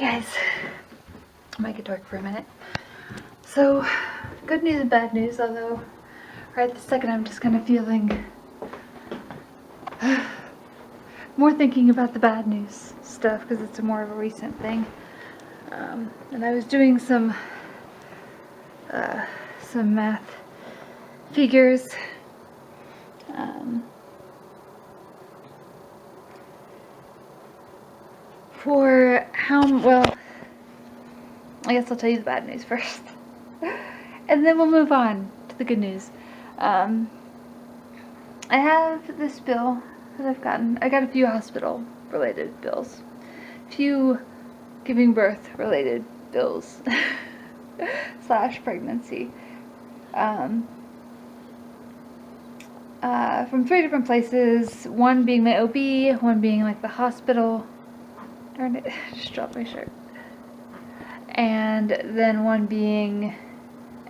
guys, I might get dark for a minute. So, good news and bad news, although right this second I'm just kind of feeling more thinking about the bad news stuff because it's more of a recent thing. And I was doing some math figures. For how, well, I guess I'll tell you the bad news first. And then we'll move on to the good news. I have this bill that I've gotten. I got a few hospital related bills. A few giving birth related bills. / pregnancy. From 3 different places. One being my OB, one being like the hospital. Darn it, I just dropped my shirt. And then one being,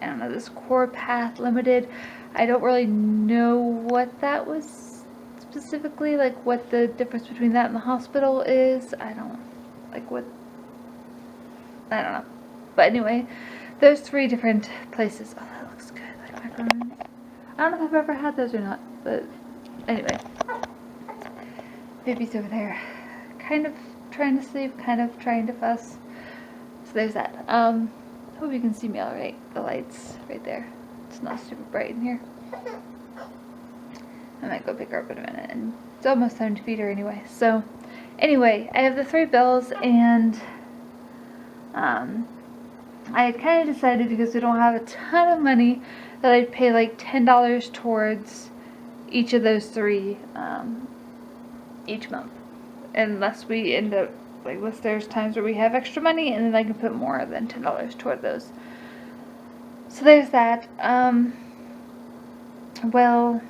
I don't know, this Core Path Limited. I don't really know what that was specifically, like what the difference between that and the hospital is. I don't know. But anyway, there's 3 different places. Oh, that looks good. Like macaroni. I don't know if I've ever had those or not, but anyway. Baby's over there. Kind of trying to sleep, kind of trying to fuss. So there's that. Hope you can see me alright. The light's right there. It's not super bright in here. I might go pick her up in a minute, and it's almost time to feed her anyway. So, anyway, I have the 3 bills, and I had kind of decided, because we don't have a ton of money, that I'd pay like $10 towards each of those 3 each month. Unless we end up, like, unless there's times where we have extra money, and then I can put more than $10 toward those. So there's that. Well,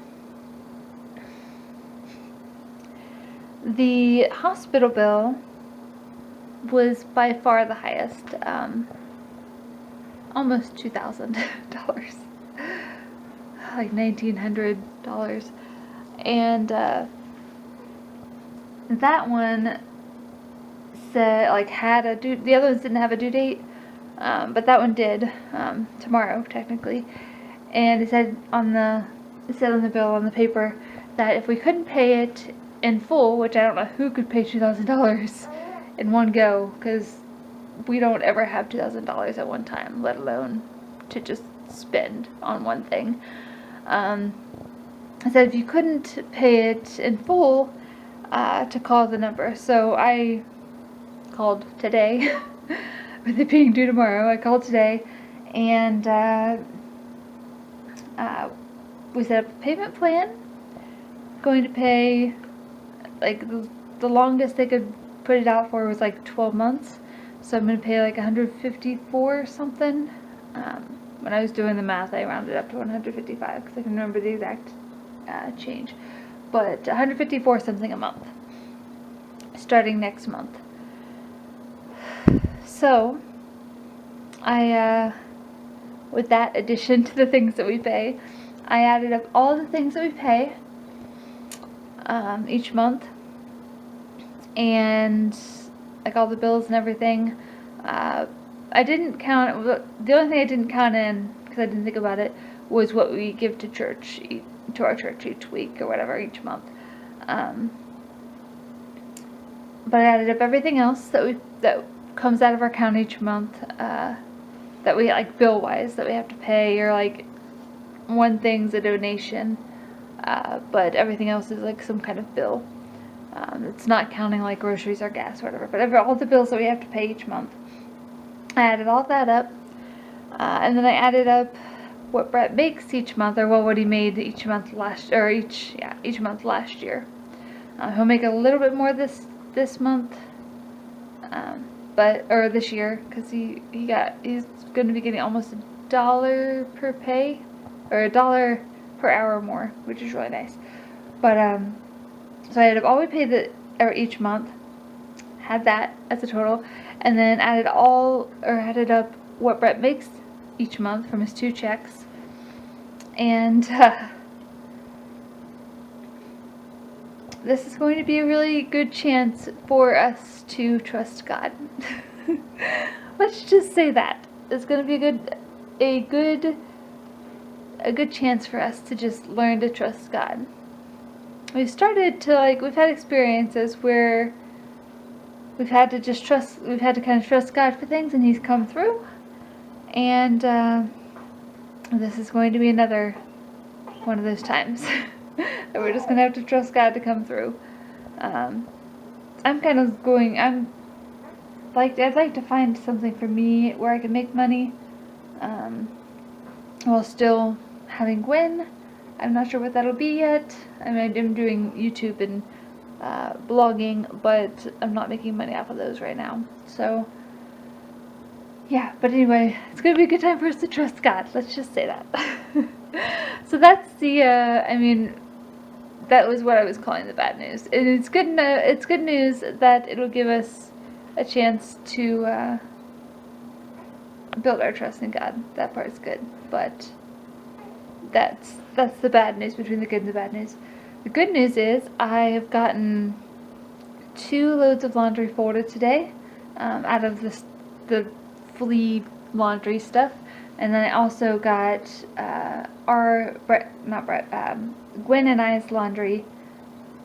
the hospital bill was by far the highest, almost $2,000, like $1,900, and that one said, like, had a due, the other ones didn't have a due date, but that one did, tomorrow, technically, and it said on the bill, on the paper, that if we couldn't pay it in full, which I don't know who could pay $2,000 in one go, because we don't ever have $2,000 at one time, let alone to just spend on one thing. I said if you couldn't pay it in full, to call the number. So I called today, with it being due tomorrow. I called today, and we set up a payment plan. Going to pay, like, the longest they could put it out for was like 12 months. So I'm going to pay like $154 or something. When I was doing the math, I rounded up to 155 because I can remember the exact change. But $154 something a month, starting next month. So, with that addition to the things that we pay, I added up all the things that we pay each month, and like all the bills and everything. I didn't count, the only thing I didn't count in, because I didn't think about it, was what we give to church, to our church each week or whatever, each month. But I added up everything else that comes out of our account each month, that we, like, bill wise, that we have to pay, or like one thing's a donation, but everything else is like some kind of bill. It's not counting like groceries or gas or whatever, but all the bills that we have to pay each month. I added all that up, and then I added up what Brett makes each month, or what he made each month each month last year. He'll make a little bit more this month, or this year, because he's going to be getting almost $1 per pay, or $1 per hour more, which is really nice. But so I added up all we pay each month, had that as a total, and then added up what Brett makes each month from his 2 checks, and this is going to be a really good chance for us to trust God. let's just say that it's going to be a good chance for us to just learn to trust God. We've had experiences where we've had to kind of trust God for things, and He's come through. And this is going to be another one of those times that we're just going to have to trust God to come through. I'd like to find something for me where I can make money while still having Gwen. I'm not sure what that'll be yet. I mean, I'm doing YouTube and blogging, but I'm not making money off of those right now. So, yeah, but anyway, it's going to be a good time for us to trust God. Let's just say that. So that's that was what I was calling the bad news. And it's good news that it'll give us a chance to build our trust in God. That part's good. But that's the bad news between the good and the bad news. The good news is I have gotten 2 loads of laundry folded today out of the flea laundry stuff. And then I also got Gwen and I's laundry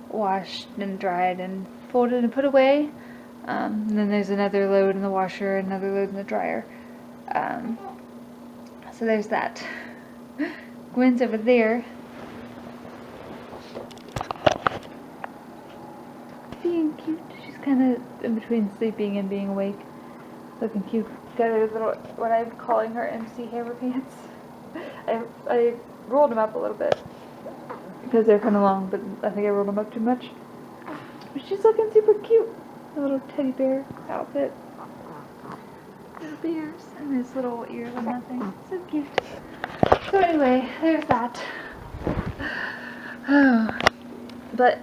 washed and dried and folded and put away. And then there's another load in the washer, another load in the dryer. So there's that. Gwen's over there being cute. She's kind of in between sleeping and being awake, looking cute. Got her little, what I'm calling her MC Hammer pants. I rolled them up a little bit because they're kind of long, but I think I rolled them up too much. But she's looking super cute. A little teddy bear outfit. Little bears and his little ears on that thing. So cute. So anyway, there's that. But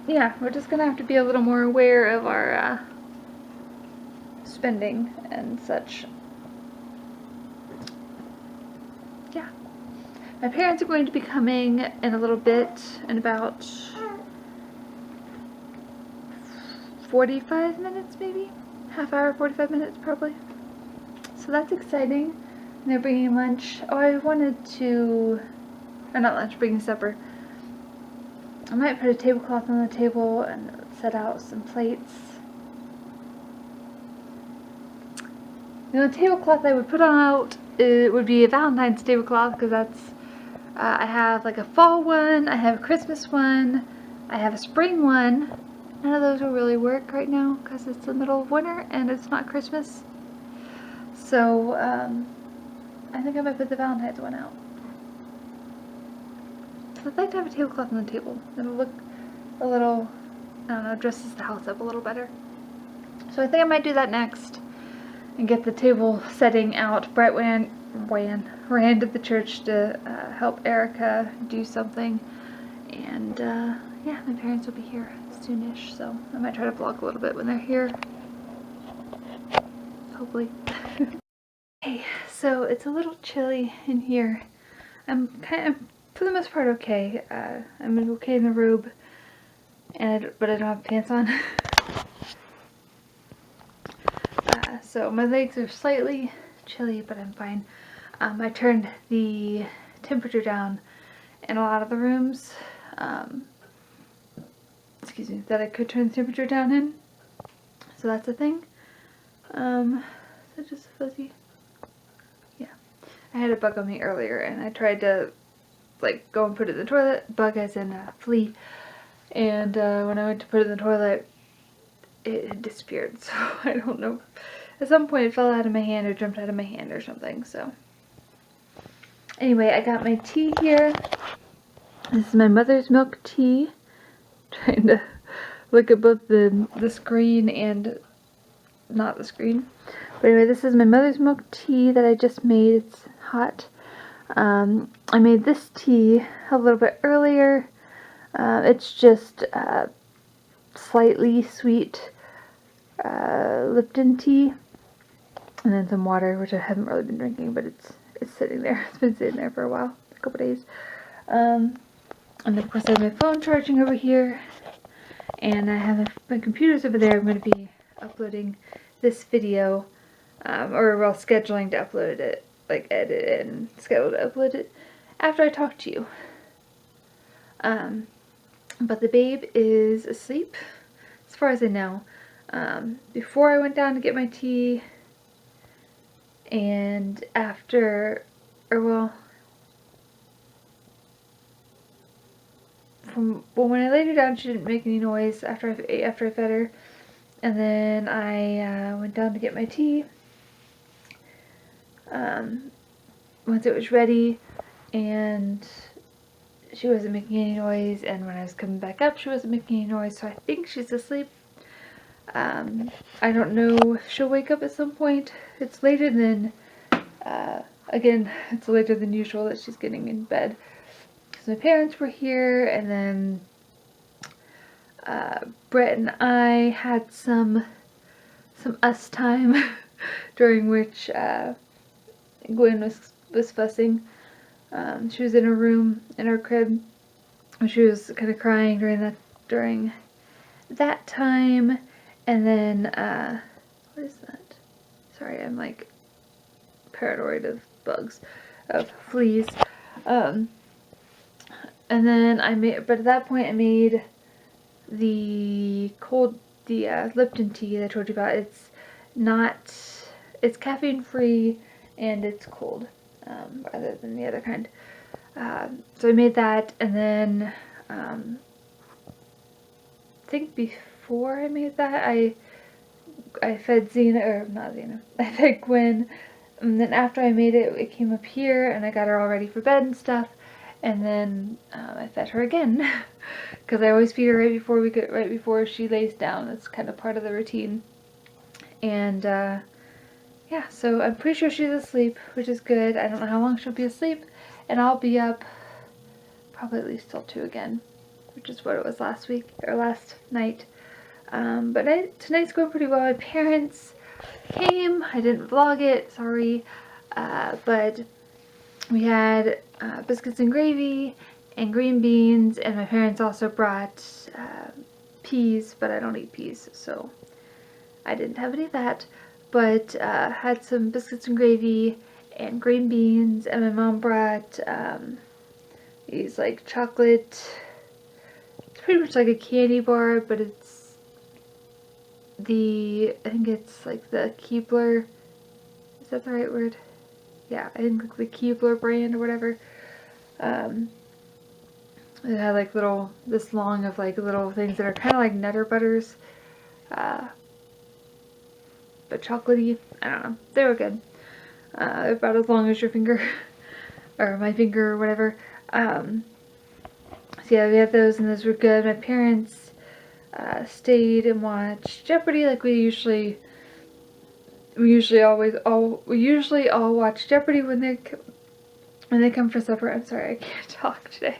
yeah, we're just gonna have to be a little more aware of our spending and such. Yeah. My parents are going to be coming in a little bit, in about 45 minutes maybe? Half hour, 45 minutes probably. So that's exciting. And they're bringing lunch. Oh, I wanted to, or not lunch, bringing supper. I might put a tablecloth on the table and set out some plates. The only tablecloth I would put out would be a Valentine's tablecloth, because that's, I have like a fall one, I have a Christmas one, I have a spring one. None of those will really work right now because it's the middle of winter and it's not Christmas. So, I think I might put the Valentine's one out. So I'd like to have a tablecloth on the table. It'll look a little, I don't know, dresses the house up a little better. So I think I might do that next and get the table setting out. Brett ran to the church to help Erica do something. And yeah, my parents will be here soonish, so I might try to vlog a little bit when they're here. Hopefully. Okay, so it's a little chilly in here. I'm kind of, for the most part, okay. I'm okay in the robe, but I don't have pants on. So my legs are slightly chilly, but I'm fine. I turned the temperature down in a lot of the rooms. Excuse me, that I could turn the temperature down in. So that's a thing. Is that just fuzzy? Yeah. I had a bug on me earlier and I tried to like go and put it in the toilet. Bug as in a flea. And when I went to put it in the toilet, it had disappeared. So I don't know. At some point it fell out of my hand or jumped out of my hand or something. So anyway, I got my tea here. This is my mother's milk tea. Trying to look at both the screen and not the screen. But anyway, this is my mother's milk tea that I just made. It's hot. I made this tea a little bit earlier. It's just slightly sweet Lipton tea. And then some water, which I haven't really been drinking, but it's sitting there. It's been sitting there for a while, a couple days. And of course I have my phone charging over here, and I have my computers over there. I'm going to be uploading this video, or while scheduling to upload it, like edit it and schedule to upload it after I talk to you. But the babe is asleep, as far as I know. Before I went down to get my tea, and after, or well, when I laid her down, she didn't make any noise after I fed her, and then I went down to get my tea. Once it was ready, and she wasn't making any noise, and when I was coming back up, she wasn't making any noise, so I think she's asleep. I don't know if she'll wake up at some point. It's later than, again, it's later than usual that she's getting in bed. Because my parents were here, and then Brett and I had some us time during which Gwen was fussing. She was in her room, in her crib, and she was kind of crying during that time. And then, what is that? Sorry, I'm like paranoid of bugs, of fleas. And then but at that point I made the Lipton tea that I told you about. It's caffeine free and it's cold, rather than the other kind. So I made that, and then, I think before I made that, I fed I fed Gwen, and then after I made it, it came up here, and I got her all ready for bed and stuff, and then, I fed her again, because I always feed her right before she lays down. That's kind of part of the routine, and, yeah, so I'm pretty sure she's asleep, which is good. I don't know how long she'll be asleep, and I'll be up probably at least till 2 again, which is what it was last night. But tonight's going pretty well. My parents came. I didn't vlog it, sorry. But we had biscuits and gravy and green beans, and my parents also brought peas, but I don't eat peas, so I didn't have any of that. But had some biscuits and gravy and green beans, and my mom brought these like chocolate, it's pretty much like a candy bar, but it's I think it's like the Keebler, is that the right word? Yeah, I think like the Keebler brand or whatever. It had like this long of like little things that are kind of like Nutter Butters, but chocolatey. I don't know. They were good. About as long as your finger, or my finger or whatever. So yeah, we had those, and those were good. My parents stayed and watched Jeopardy like we usually all watch Jeopardy when they come for supper. I'm sorry, I can't talk today.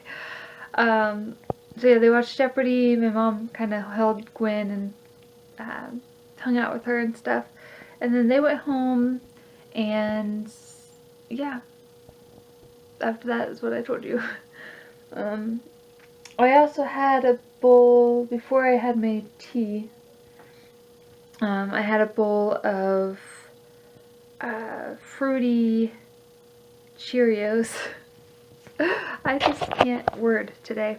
So yeah, they watched Jeopardy. My mom kind of held Gwen and hung out with her and stuff, and then they went home, and yeah, after that is what I told you. I also had a bowl, before I had my tea, I had a bowl of fruity Cheerios. I just can't word today.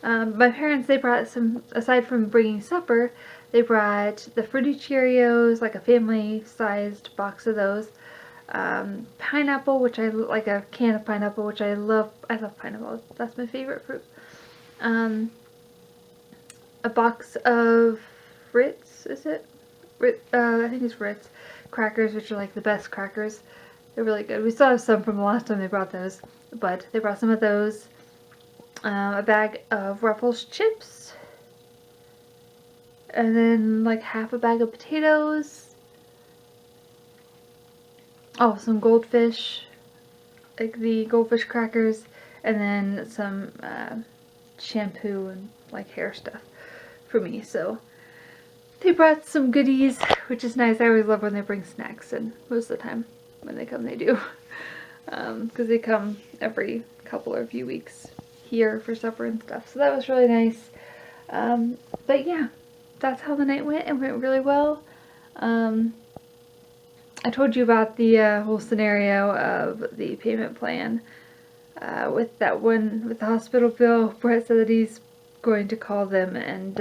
My parents, they brought some, aside from bringing supper, they brought the fruity Cheerios, like a family-sized box of those. Pineapple, which I like, a can of pineapple, which I love. I love pineapple. That's my favorite fruit. A box of Ritz, is it? I think it's Ritz crackers, which are like the best crackers. They're really good. We still have some from the last time they brought those, but they brought some of those. A bag of Ruffles chips, and then like half a bag of potatoes. Oh, some goldfish, like the goldfish crackers, and then some shampoo and like hair stuff for me. So they brought some goodies, which is nice. I always love when they bring snacks, and most of the time when they come, they do. Because they come every couple or few weeks here for supper and stuff. So that was really nice. But yeah, that's how the night went. It went really well. I told you about the whole scenario of the payment plan with that one, with the hospital bill. Brett said that he's going to call them and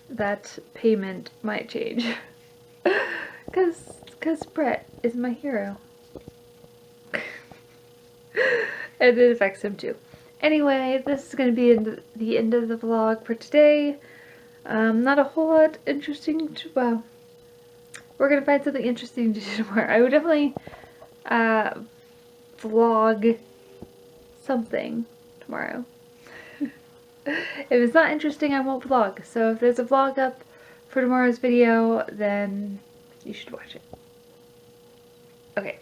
that payment might change. Cause Brett is my hero. And it affects him too. Anyway, this is going to be the end of the vlog for today. Not a whole lot interesting to, well, we're going to find something interesting to do tomorrow. I would definitely vlog something tomorrow. If it's not interesting, I won't vlog. So if there's a vlog up for tomorrow's video, then you should watch it. Okay.